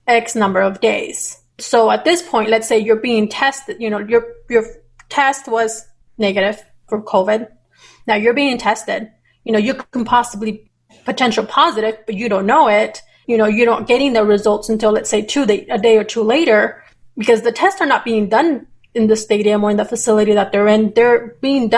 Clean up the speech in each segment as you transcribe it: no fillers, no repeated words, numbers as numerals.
X number of days. So at this point, let's say you're being tested, your test was negative for COVID. Now you're being tested. You can possibly potential positive, but you don't know it. You're not getting the results until, let's say, a day or two later, because the tests are not being done in the stadium or in the facility that they're in. They're being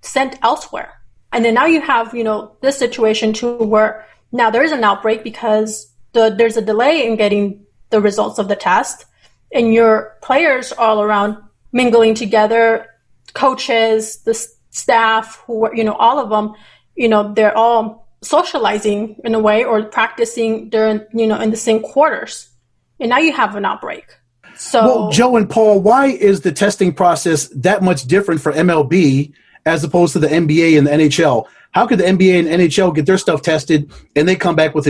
sent elsewhere. And then now you have, this situation too, where now there is an outbreak because there's a delay in getting the results of the test, and your players all around mingling together, coaches, the staff, who are, all of them, they're all socializing in a way or practicing during, in the same quarters. And now you have an outbreak. So, well, Joe and Paul, why is the testing process that much different for MLB as opposed to the NBA and the NHL? How could the NBA and NHL get their stuff tested and they come back with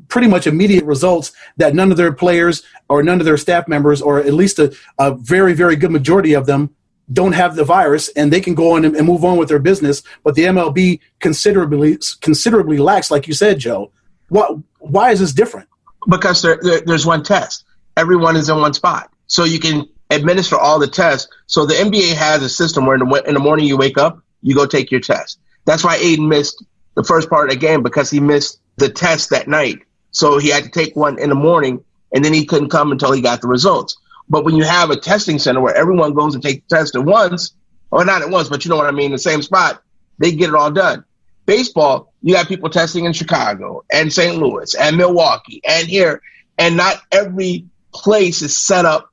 pretty much immediate results that none of their players or none of their staff members, or at least a very, very good majority of them, don't have the virus, and they can go on and move on with their business? But the MLB considerably lacks, like you said, Joe. Why is this different? Because there's one test. Everyone is in one spot. So you can administer all the tests. So the NBA has a system where in the morning you wake up, you go take your test. That's why Aiden missed the first part of the game, because he missed the test that night. So he had to take one in the morning, and then he couldn't come until he got the results. But when you have a testing center where everyone goes and takes the test at once, or not at once, but you know what I mean, the same spot, they get it all done. Baseball, you got people testing in Chicago and St. Louis and Milwaukee and here, and not every place is set up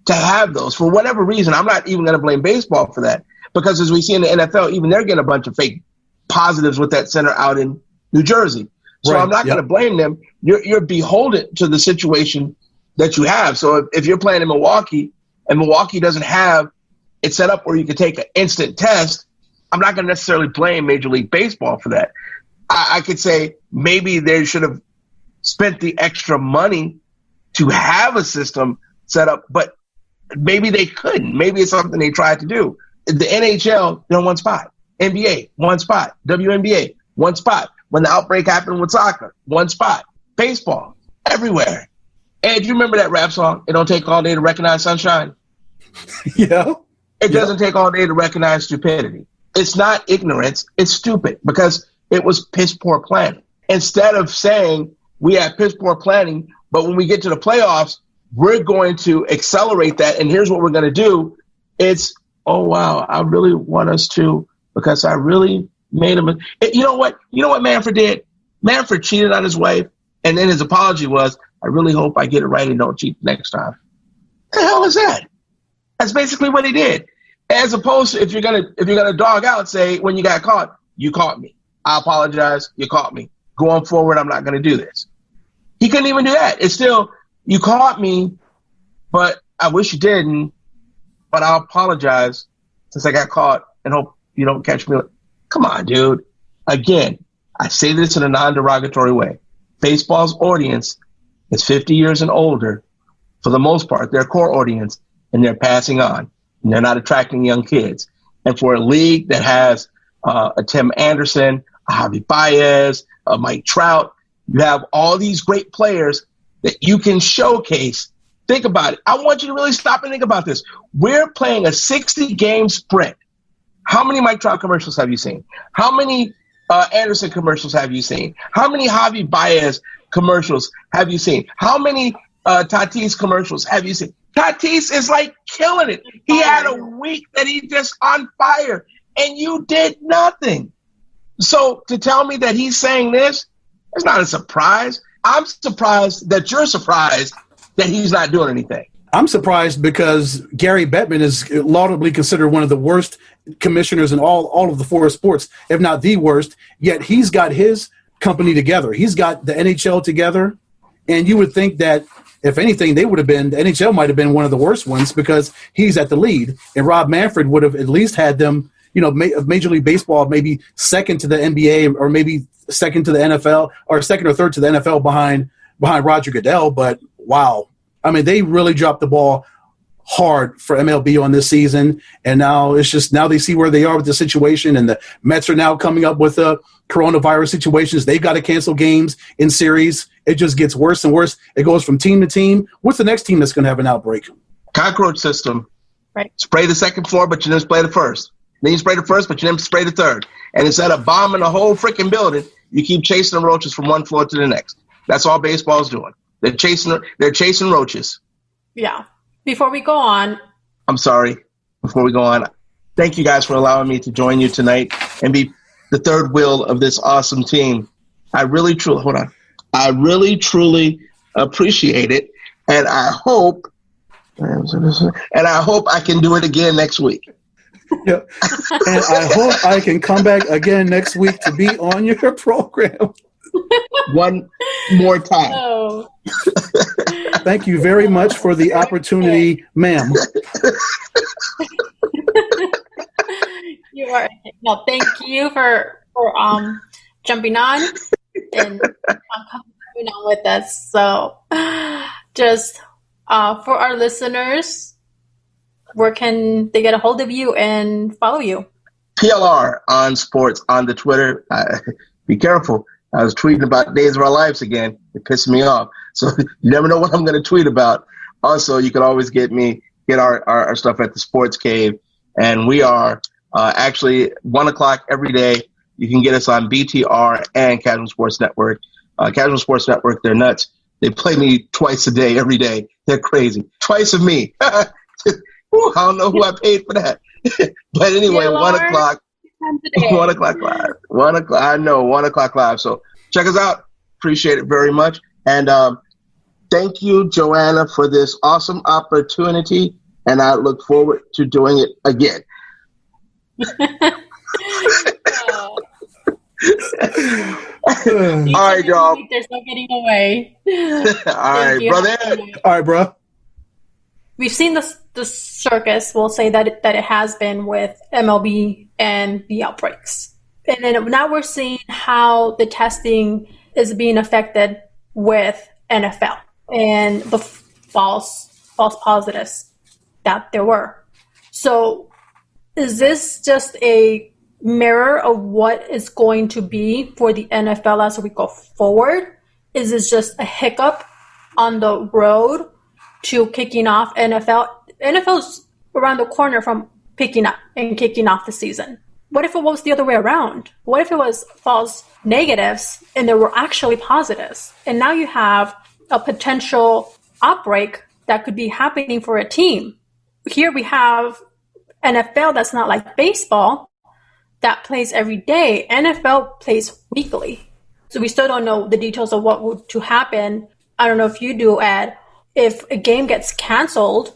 to have those. For whatever reason, I'm not even going to blame baseball for that, because as we see in the NFL, even they're getting a bunch of fake positives with that center out in New Jersey. So I'm not going to blame them. You're beholden to the situation that you have. So if you're playing in Milwaukee and Milwaukee doesn't have it set up where you can take an instant test, I'm not going to necessarily blame Major League Baseball for that. I could say maybe they should have spent the extra money to have a system set up, but maybe they couldn't. Maybe it's something they tried to do. The NHL, one spot. NBA, one spot. WNBA, one spot. When the outbreak happened with soccer, one spot. Baseball, everywhere. Ed, do you remember that rap song, It Don't Take All Day to Recognize Sunshine? Yeah. It doesn't take all day to recognize stupidity. It's not ignorance. It's stupid, because it was piss poor planning. Instead of saying we have piss poor planning, but when we get to the playoffs, we're going to accelerate that, and here's what we're going to do. It's, oh, wow, I really want us to, because I really made him. You know what Manfred did? Manfred cheated on his wife, and then his apology was, I really hope I get it right and don't cheat next time. The hell is that? That's basically what he did. As opposed to if you're gonna dog out, say when you got caught, you caught me. I apologize. You caught me. Going forward, I'm not going to do this. He couldn't even do that. It's still, you caught me, but I wish you didn't. But I'll apologize since I got caught and hope you don't catch me. Come on, dude. Again, I say this in a non-derogatory way. Baseball's audience is 50 years and older. For the most part, their core audience, and they're passing on. And they're not attracting young kids. And for a league that has a Tim Anderson, a Javi Baez, a Mike Trout, you have all these great players that you can showcase. Think about it. I want you to really stop and think about this. We're playing a 60-game sprint. How many Mike Trout commercials have you seen? How many Anderson commercials have you seen? How many Javi Baez commercials have you seen? How many Tatis commercials have you seen? Tatis is like killing it. He had a week that he just on fire, and you did nothing. So to tell me that he's saying this, it's not a surprise. I'm surprised that you're surprised that he's not doing anything. I'm surprised because Gary Bettman is laudably considered one of the worst commissioners in all of the four sports, if not the worst, yet he's got his company together. He's got the NHL together, and you would think that, if anything, the NHL might have been one of the worst ones because he's at the lead, and Rob Manfred would have at least had them, Major League Baseball maybe second to the NBA or maybe second to the NFL or second or third to the NFL behind Roger Goodell. But wow, I mean, they really dropped the ball hard for MLB on this season. And now now they see where they are with the situation. And the Mets are now coming up with coronavirus situations. They've got to cancel games in series. It just gets worse and worse. It goes from team to team. What's the next team that's going to have an outbreak? Cockroach system. Right. Spray the second floor, but you didn't spray the first. Then you spray the first, but you didn't spray the third. And instead of bombing the whole freaking building, you keep chasing the roaches from one floor to the next. That's all baseball's doing. They're chasing roaches. Yeah. Before we go on. I'm sorry. Before we go on, thank you guys for allowing me to join you tonight and be the third wheel of this awesome team. I really, truly appreciate it. And I hope I can do it again next week. Yeah. And I hope I can come back again next week to be on your program. One more time. Oh. Thank you very much for the opportunity, ma'am. You are. No, thank you for jumping on and coming on with us. So, just for our listeners, where can they get a hold of you and follow you? PLR on sports on the Twitter. Be careful. I was tweeting about Days of Our Lives again. It pissed me off. So you never know what I'm going to tweet about. Also, you can always get our stuff at the Sports Cave. And we are actually 1 o'clock every day. You can get us on BTR and Casual Sports Network. Casual Sports Network, they're nuts. They play me twice a day, every day. They're crazy. Twice of me. Ooh, I don't know who I paid for that. But anyway, 1 o'clock. 1 o'clock live. 1 o'clock. I know, 1 o'clock live. So check us out. Appreciate it very much. And thank you, Joanna, for this awesome opportunity. And I look forward to doing it again. All right, y'all. There's no getting away. All right, brother. All right, bro. We've seen the circus, we'll say that it has been with MLB and the outbreaks. And then now we're seeing how the testing is being affected with NFL and the false positives that there were. So is this just a mirror of what is going to be for the NFL as we go forward? Is this just a hiccup on the road to kicking off NFL? NFL's around the corner from picking up and kicking off the season. What if it was the other way around? What if it was false negatives and there were actually positives? And now you have a potential outbreak that could be happening for a team. Here we have NFL that's not like baseball that plays every day. NFL plays weekly. So we still don't know the details of what would to happen. I don't know if you do, Ed. If a game gets canceled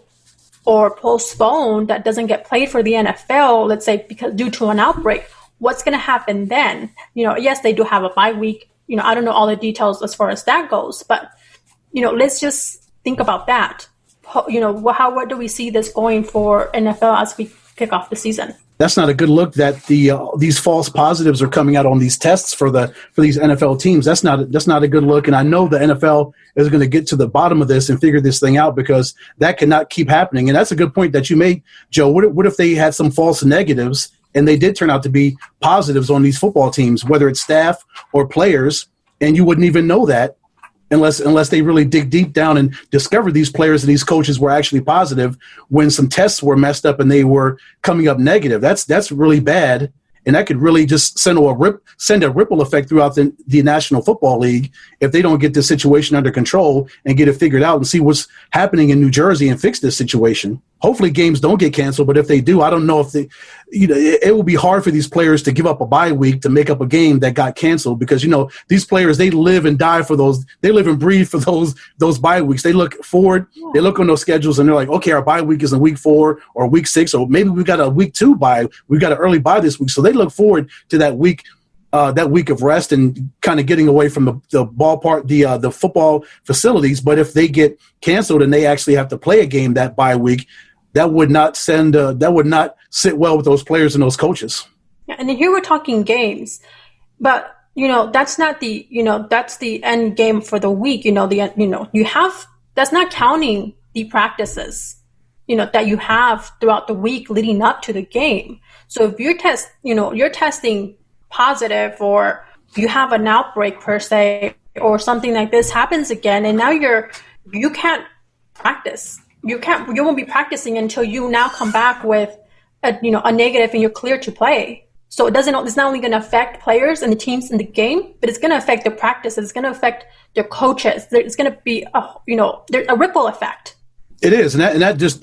or postponed that doesn't get played for the NFL, let's say because due to an outbreak, what's going to happen then? Yes, they do have a bye week. I don't know all the details as far as that goes, but let's just think about that. What do we see this going for NFL as we kick off the season? That's not a good look that these false positives are coming out on these tests for these NFL teams. That's not a good look. And I know the NFL is going to get to the bottom of this and figure this thing out, because that cannot keep happening. And that's a good point that you made, Joe. What if they had some false negatives and they did turn out to be positives on these football teams, whether it's staff or players, and you wouldn't even know that unless they really dig deep down and discover these players and these coaches were actually positive when some tests were messed up and they were coming up negative. That's really bad, and that could really just send a ripple effect throughout the National Football League if they don't get this situation under control and get it figured out and see what's happening in New Jersey and fix this situation. Hopefully games don't get canceled, but if they do, I don't know if it will be hard for these players to give up a bye week to make up a game that got canceled, because these players, they live and die for those. They live and breathe for those bye weeks. They look forward. Yeah. They look on those schedules and they're like, okay, our bye week is in week 4 or week 6, or maybe we got a week 2 bye. We got an early bye this week, so they look forward to that week of rest and kind of getting away from the ballpark, the football facilities. But if they get canceled and they actually have to play a game that bye week, that would not sit well with those players and those coaches. Yeah, and here we're talking games, but that's not the that's the end game for the week. That's not counting the practices that you have throughout the week leading up to the game. So if you're testing positive, or you have an outbreak per se, or something like this happens again, and now you can't practice. You won't be practicing until you now come back with a negative and you're clear to play. So it's not only going to affect players and the teams in the game, but it's going to affect their practices. It's going to affect their coaches. There's going to be a ripple effect. It is, and that just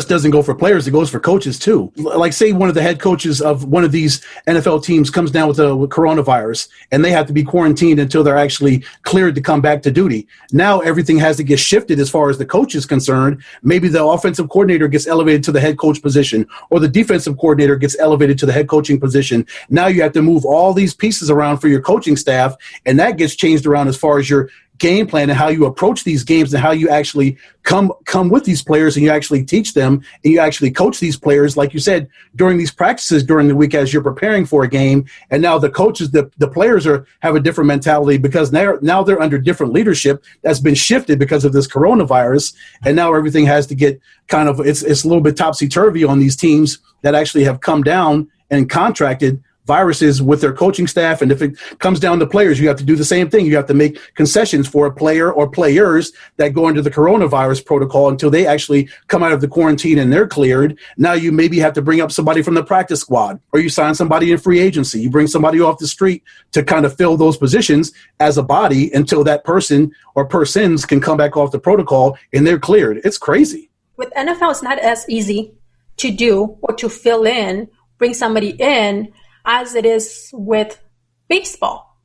doesn't go for players. It goes for coaches too. Like, say one of the head coaches of one of these NFL teams comes down with coronavirus, and they have to be quarantined until they're actually cleared to come back to duty. Now everything has to get shifted as far as the coach is concerned. Maybe the offensive coordinator gets elevated to the head coach position, or the defensive coordinator gets elevated to the head coaching position. Now you have to move all these pieces around for your coaching staff, and that gets changed around as far as your game plan and how you approach these games and how you actually come with these players, and you actually teach them and you actually coach these players, like you said, during these practices during the week as you're preparing for a game. And now the coaches, the players have a different mentality, because now they're under different leadership that's been shifted because of this coronavirus. And now everything has to get it's a little bit topsy-turvy on these teams that actually have come down and contracted viruses with their coaching staff. And if it comes down to players, you have to do the same thing. You have to make concessions for a player or players that go under the coronavirus protocol until they actually come out of the quarantine and they're cleared. Now you maybe have to bring up somebody from the practice squad, or you sign somebody in free agency. You bring somebody off the street to kind of fill those positions as a body until that person or persons can come back off the protocol and they're cleared. It's crazy. With NFL, it's not as easy to do or to fill in, bring somebody in, as it is with baseball,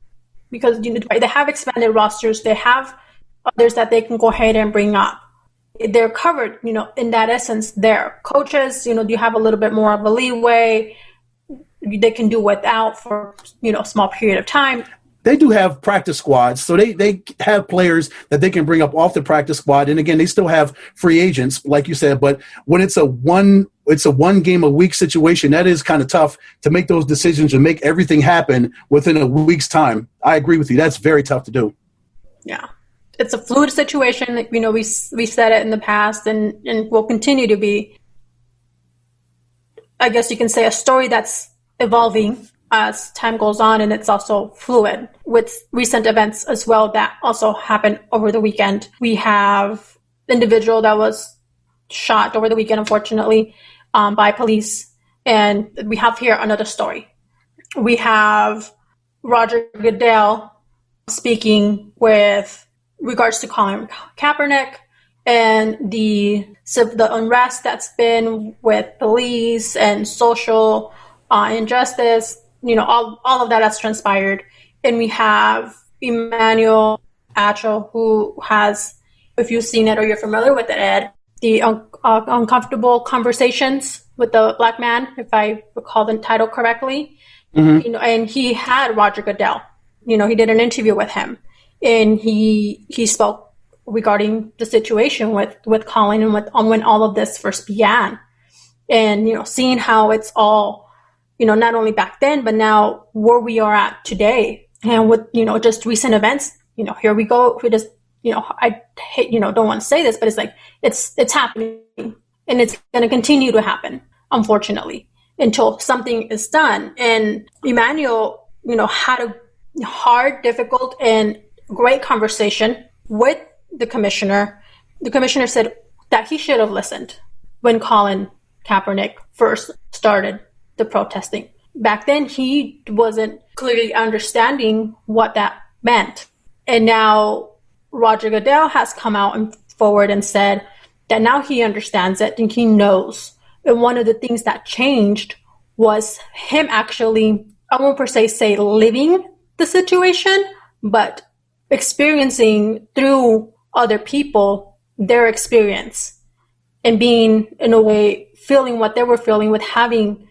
because they have expanded rosters. They have others that they can go ahead and bring up. They're covered, in that essence. Their coaches, you have a little bit more of a leeway. They can do without for a small period of time. They do have practice squads, so they have players that they can bring up off the practice squad. And again, they still have free agents, like you said. But when it's a one game a week situation, that is kind of tough to make those decisions and make everything happen within a week's time. I agree with you. That's very tough to do. Yeah, it's a fluid situation. We said it in the past, and will continue to be. I guess you can say a story that's evolving as time goes on, and it's also fluid with recent events as well that also happened over the weekend. We have an individual that was shot over the weekend, unfortunately, by police. And we have here another story. We have Roger Goodell speaking with regards to Colin Kaepernick and the unrest that's been with police and social injustice. All of that has transpired. And we have Emmanuel Acho, who has, if you've seen it or you're familiar with it, Ed, the uncomfortable conversations with the black man, if I recall the title correctly. Mm-hmm. And he had Roger Goodell. He did an interview with him, and he spoke regarding the situation with Colin and when all of this first began, and seeing how it's all. Not only back then, but now where we are at today, and with just recent events. Here we go. We just I hate don't want to say this, but it's like it's happening, and it's going to continue to happen, unfortunately, until something is done. And Emmanuel, had a hard, difficult, and great conversation with the commissioner. The commissioner said that he should have listened when Colin Kaepernick first started the protesting. Back then, he wasn't clearly understanding what that meant. And now Roger Goodell has come out and forward and said that now he understands it and he knows. And one of the things that changed was him actually, I won't per se say living the situation, but experiencing through other people their experience, and being, in a way, feeling what they were feeling with having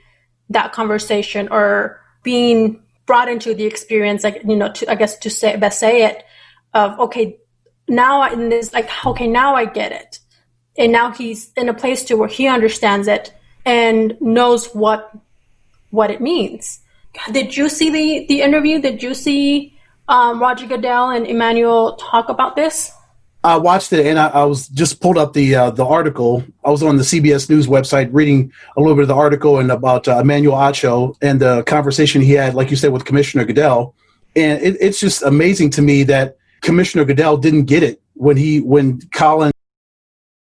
that conversation, or being brought into the experience, to say it, of, okay, now now I get it. And now he's in a place to where he understands it and knows what it means. Did you see the interview? Did you see Roger Goodell and Emmanuel talk about this? I watched it, and I was just pulled up the article. I was on the CBS News website reading a little bit of the article and about Emmanuel Acho and the conversation he had, like you said, with Commissioner Goodell. And it's just amazing to me that Commissioner Goodell didn't get it when Colin